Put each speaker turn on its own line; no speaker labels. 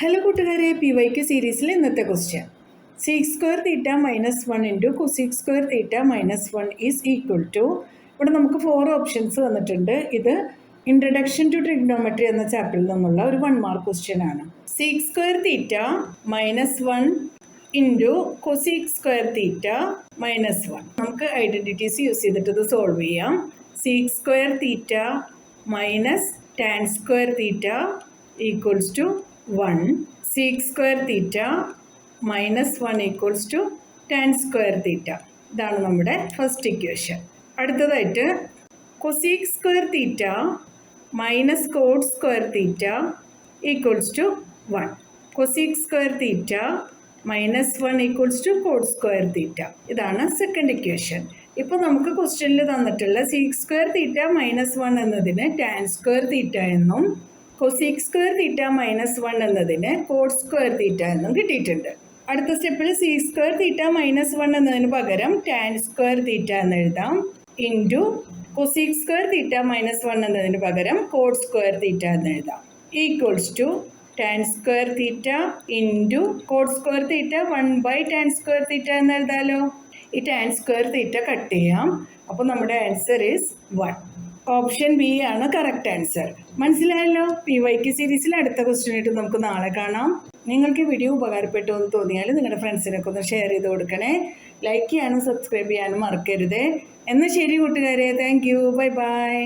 Hello കൂട്ടുകാരെ, PYQ സീരീസിലെ ഇന്നത്തെ question sec square theta minus 1 into cosec square theta minus 1 is equal to. ഇവിടെ നമുക്ക് 4 ഓപ്ഷൻസ് വന്നിട്ടുണ്ട്. ഇത് ഇൻട്രഡക്ഷൻ ടു ട്രിഗ്നോമെട്രി എന്ന ചാപ്റ്ററിൽ നിന്നുള്ള ഒരു 1 മാർക്ക് ക്വസ്റ്റ്യൻ ആണ്. Sec square theta minus 1 into cosec square theta minus 1. നമുക്ക് ഐഡൻറ്റിറ്റീസ് യൂസ് ചെയ്തിട്ട് ഇത് സോൾവ് ചെയ്യാം. Sec square theta minus tan square theta equals to 1. Sec square theta minus 1 equals to tan square theta. ഇതാണ് നമ്മുടെ first equation. അടുത്തതായിട്ട് cosec square theta minus cot square theta equals to 1. Cosec square theta minus 1 equals to cot square theta. ഇതാണ് second equation. ഇപ്പോൾ നമുക്ക് ക്വസ്റ്റ്യനിൽ തന്നിട്ടുള്ള seeks square theta minus 1 എന്നതിന് tan square തീറ്റ എന്നും കൊസീക് സ്ക്വയർ തീറ്റ മൈനസ് 1 എന്നതിന് code square തീറ്റ എന്നും കിട്ടിയിട്ടുണ്ട്. അടുത്ത സ്റ്റെപ്പിൽ സീക്സ് സ്ക്വയർ തീറ്റ മൈനസ് 1 എന്നതിന് പകരം ടാൻ സ്ക്വയർ തീറ്റ എന്ന് എഴുതാം. Into cosec square theta minus 1 എന്നതിന് പകരം കോഡ് സ്ക്വയർ തീറ്റ എന്ന് എഴുതാം. Equals to tan square theta into cot square theta 1/ടാൻ സ്ക്വയർ തീറ്റ എന്ന് എഴുതാലോ. ഈ ടാൻ സ്ക്വയർ തീറ്റ കട്ട് ചെയ്യാം. അപ്പോൾ നമ്മുടെ ആൻസർ ഈസ് 1. ഓപ്ഷൻ ബി ആണ് കറക്റ്റ് ആൻസർ. മനസ്സിലായല്ലോ. PYQ സീരീസിൽ അടുത്ത ക്വസ്റ്റ്യനായിട്ട് നമുക്ക് നാളെ കാണാം. നിങ്ങൾക്ക് വീഡിയോ ഉപകാരപ്പെട്ടു എന്ന് തോന്നിയാൽ നിങ്ങളുടെ ഫ്രണ്ട്സിനൊക്കെ ഒന്ന് ഷെയർ ചെയ്ത് കൊടുക്കണേ. ലൈക്ക് ചെയ്യാനും സബ്സ്ക്രൈബ് ചെയ്യാനും മറക്കരുത്. എന്നാൽ ശരി കൂട്ടുകാരെ, താങ്ക് യു, ബൈ ബൈ.